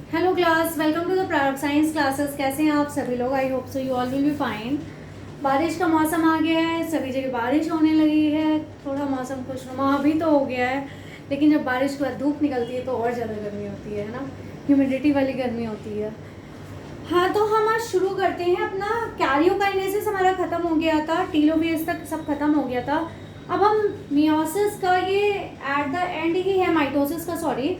Hello class, welcome to the Prarambh science classes. कैसे हैं आप सभी लोग? I hope so you all will be fine. बारिश का मौसम आ गया है, सभी जगह बारिश होने लगी है। थोड़ा मौसम खुशनुमा अभी तो हो गया है, लेकिन जब बारिश के बाद धूप निकलती है तो और ज़्यादा गर्मी होती है ना, ह्यूमिडिटी वाली गर्मी होती है। हाँ, तो हम आज शुरू करते हैं अपना कैरियोकाइनेसिस हमारा ख़त्म हो गया था, टीलोफेज तक सब खत्म हो गया था। अब हम मियोसिस का ये एट द एंड ही है, माइटोसिस का, सॉरी,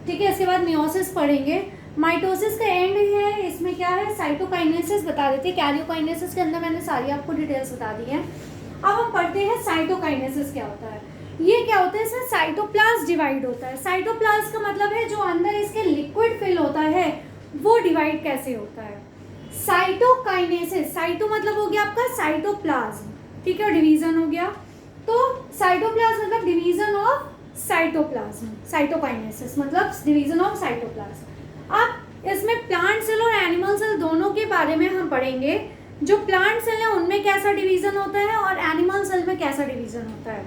ठीक है। इसके बाद मियोसिस पढ़ेंगे। माइटोसिस का एंड है, इसमें क्या है, साइटोकाइनेसिस बता देते हैं। कैरियोकाइनेसिस के अंदर मैंने सारी आपको डिटेल्स बता दी हैं। अब हम पढ़ते हैं साइटोकाइनेसिस क्या होता है। ये क्या होता है, इसमें साइटोप्लाज्म डिवाइड होता है। साइटोप्लाज्म का मतलब है जो अंदर इसके लिक्विड फिल होता है वो डिवाइड कैसे होता है। साइटोकाइनेसिस, साइटो मतलब हो गया आपका साइटोप्लाज्म, ठीक है, डिवीजन हो गया। तो साइटोप्लाज्म मतलब डिवीजन ऑफ साइटोप्लाज्म, साइटोकाइनेसिस मतलब डिवीजन ऑफ साइटोप्लाज्म। अब इसमें प्लांट सेल और एनिमल सेल दोनों के बारे में हम पढ़ेंगे। जो प्लांट सेल है उनमें कैसा डिवीजन होता है और एनिमल सेल में कैसा डिवीजन होता है।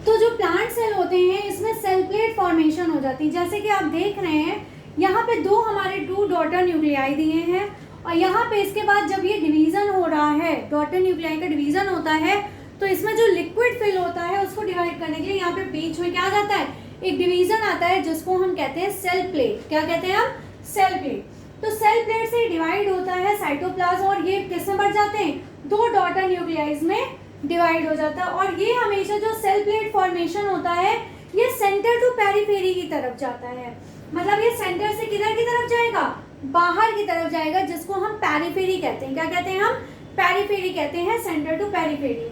तो जो प्लांट सेल होते हैं इसमें सेल प्लेट फॉर्मेशन हो जाती है। जैसे कि आप देख रहे हैं यहाँ पे दो हमारे टू डॉटर न्यूक्लियाई दिए हैं, और यहाँ पे इसके बाद जब ये डिवीजन हो रहा है, डॉटर न्यूक्लियाई का डिवीजन होता है, तो इसमें जो लिक्विड फिल होता है उसको डिवाइड करने के लिए यहाँ पे बीच में क्या आ जाता है, एक डिवीजन आता है जिसको हम कहते हैं सेल प्लेट। क्या कहते हैं हम? Cell plate. तो सेल प्लेट से डिवाइड होता है साइटोप्लाज्म, और ये किसमें बढ़ जाते हैं, दो डॉटर न्यूक्लियाइज में डिवाइड हो जाता है। और ये हमेशा जो सेल प्लेट फॉर्मेशन होता है ये सेंटर टू पेरिफेरी की तरफ जाता है। मतलब ये सेंटर से किधर की तरफ जाएगा, बाहर की तरफ जाएगा, जिसको हम पेरिफेरी कहते हैं। क्या कहते हैं हम? पेरिफेरी कहते हैं, सेंटर टू पेरिफेरी।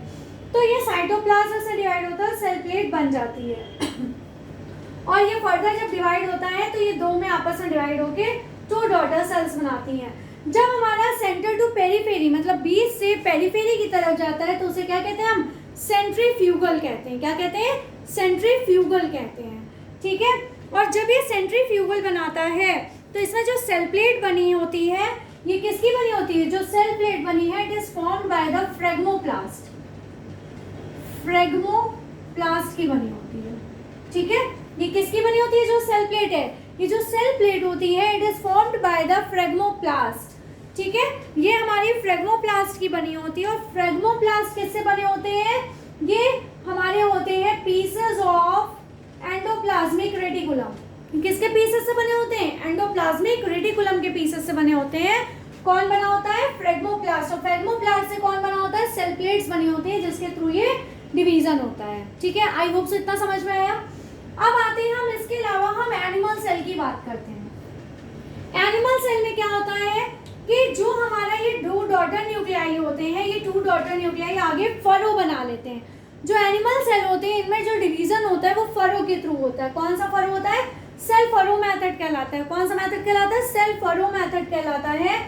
तो ये साइटोप्लाज्म से डिवाइड होता है, सेल प्लेट बन जाती है। और ये फर्दर जब डिवाइड होता है तो ये दो में आपस में डिवाइड होके टू डॉटर सेल्स बनाती हैं। जब हमारा सेंटर टू पेरिफेरी मतलब बीच से पेरिफेरी की तरफ जाता है तो उसे क्या कहते हैं हम? सेंट्रीफ्यूगल कहते हैं। क्या कहते हैं? सेंट्रीफ्यूगल कहते हैं, ठीक है। और जब ये सेंट्रीफ्यूगल बनाता है तो इसमें जो सेल प्लेट बनी होती है ये किसकी बनी होती है? जो सेल प्लेट बनी है it is formed by the phragmoplast, phragmoplast की बनी होती है, ठीक है। ये किसकी बनी होती है? जो सेल प्लेट है, ये जो सेल प्लेट होती है it is formed by the phragmoplast, ठीक है। ये हमारी फ्रेगमोप्लास्ट की बनी होती है। और फ्रेगमोप्लास्ट किससे बने होते हैं? ये हमारे होते हैं पीसेस ऑफ एंडोप्लाज्मिक रेटिकुलम। किसके पीसेस से बने होते हैं? एंडोप्लाज्मिक रेटिकुलम के पीसेस से बने होते हैं। कौन बना होता है? फ्रेगमोप्लास्ट। और फ्रेगमोप्लास्ट से कौन बना होता है? सेल प्लेट्स बनी होती है जिसके थ्रू ये डिवीजन होता है, ठीक है। आई होप से इतना समझ में आया। अब आते हैं हम इसके अलावा हम एनिमल सेल की बात करते हैं। एनिमल सेल में क्या होता है कि जो हमारा ये दो डॉटर न्यूक्लियाई होते हैं, ये टू डॉटर न्यूक्लियाई आगे फरो बना लेते हैं। जो एनिमल सेल होते हैं इनमें जो डिवीजन होता है वो फरो के थ्रू होता है। कौन सा फरो होता है? सेल फरो मेथड कहलाता है। कौन सा मेथड कहलाता है? सेल फरो मेथड कहलाता है।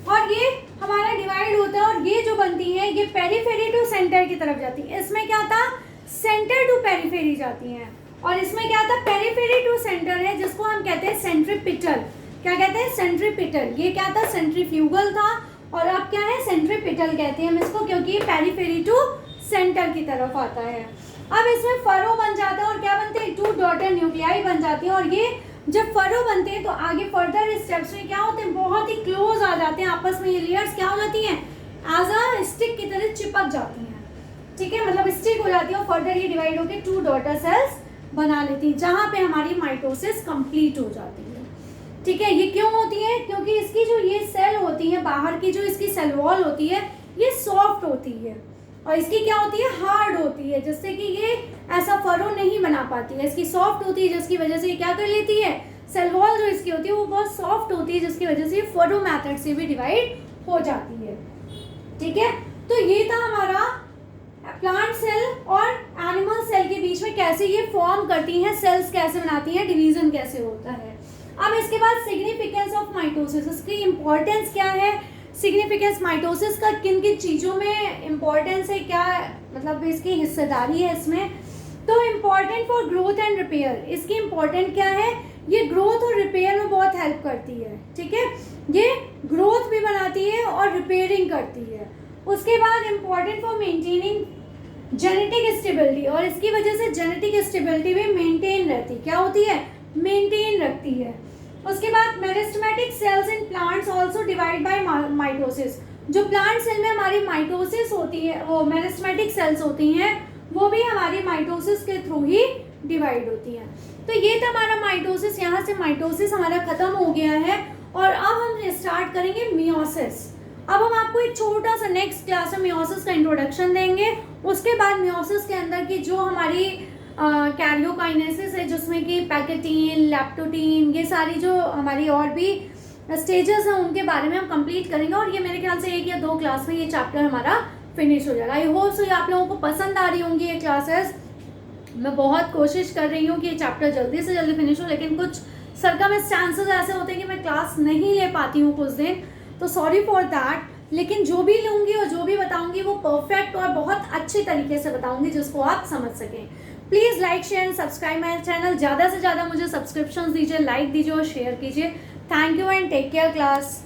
और ये हमारा डिवाइड होता है और ये जो बनती है ये पेरिफेरी टू सेंटर की तरफ जाती है। इसमें क्या था? सेंटर टू पेरिफेरी जाती हैं। और इसमें क्या था? पेरिफेरी टू सेंटर है जिसको हम कहते हैं सेंट्रीपिटल। क्या कहते हैं? सेंट्रीपिटल। ये क्या था? सेंट्रीफ्यूगल था, और अब क्या है? सेंट्रीपिटल कहते हैं हम इसको, क्योंकि ये पेरिफेरी टू सेंटर की तरफ आता है। अब इसमें फरो बन जाता है और क्या बनते हैं? टू डॉटर न्यूक्लियाई बन जाती है। और ये जब फरो बनते हैं तो आगे फर्दर स्टेप्स में क्या होते हैं? बहुत ही क्लोज आ जाते हैं आपस में। ये लेयर्स क्या हो जाती हैं? एज अ स्टिक की तरह चिपक जाती हैं, ठीक है, मतलब स्टिक हो जाती है। और फर्दर ये डिवाइड होकर टू डॉटर सेल्स बना लेती है, जहाँ पे हमारी माइटोसिस कंप्लीट हो जाती है, ठीक है। ये क्यों होती है? क्योंकि इसकी जो ये सेल होती है, बाहर की जो इसकी सेल वॉल होती है ये सॉफ्ट होती है, और इसकी क्या होती है? हार्ड होती है, जिससे कि ये ऐसा फरो नहीं बना पाती है। इसकी सॉफ्ट होती है जिसकी वजह से ये क्या कर लेती है? सेल वॉल जो इसकी होती है वो बहुत सॉफ्ट होती है, जिसकी वजह से ये फरो मेथड से भी डिवाइड हो जाती है, ठीक है। तो ये था हमारा प्लांट सेल और एनिमल सेल के बीच में कैसे ये फॉर्म करती हैं, सेल्स कैसे बनाती हैं, डिवीजन कैसे होता है। अब इसके बाद सिग्निफिकेंस ऑफ माइटोसिस, इसकी इंपॉर्टेंस क्या है, सिग्निफिकेंस माइटोसिस का किन किन चीज़ों में इंपॉर्टेंस है, क्या मतलब इसकी हिस्सेदारी है इसमें। तो important for growth and repair, इसकी इम्पॉर्टेंट क्या है? ये ग्रोथ और रिपेयर में बहुत हेल्प करती है, ठीक है। ये ग्रोथ भी बनाती है और रिपेयरिंग करती है। उसके बाद important for maintaining genetic stability, और इसकी वजह से जेनेटिक स्टेबिलिटी भी मेंटेन रहती। क्या होती है? मेंटेन रखती है। उसके बाद meristematic cells in plants also divide by mitosis. जो प्लांट सेल में हमारी माइटोसिस होती है, वो मेरिस्टेमेटिक सेल्स होती हैं, वो भी हमारी माइटोसिस के थ्रू ही डिवाइड होती हैं। तो ये था हमारा माइटोसिस। यहाँ से माइटोसिस हमारा खत्म हो गया है और अब हम स्टार्ट करेंगे मियोसिस। अब हम आपको एक छोटा सा नेक्स्ट क्लास में मियोसिस का इंट्रोडक्शन देंगे। उसके बाद मियोसिस के अंदर की जो हमारी कैरियोकाइनेसिस है, जिसमें कि पैकेटीन, लैप्टोटीन, ये सारी जो हमारी और भी स्टेजेस हैं उनके बारे में हम कंप्लीट करेंगे। और ये मेरे ख्याल से 1 या 2 क्लास में ये चैप्टर हमारा फिनिश हो जाएगा। आई होप सो आप लोगों को पसंद आ रही होंगी ये क्लासेस। मैं बहुत कोशिश कर रही हूँ कि ये चैप्टर जल्दी से जल्दी फिनिश हो, लेकिन कुछ सर्कमस्टेंसेस ऐसे होते हैं कि मैं क्लास नहीं ले पाती हूँ कुछ दिन, तो सॉरी फॉर दैट। लेकिन जो भी लूँगी और जो भी बताऊँगी वो परफेक्ट और बहुत अच्छे तरीके से बताऊँगी जिसको आप समझ सकें। Please like share and subscribe my channel. ज़्यादा से ज़्यादा मुझे सब्सक्रिप्शन दीजिए, लाइक दीजिए और शेयर कीजिए। Thank you and take care class.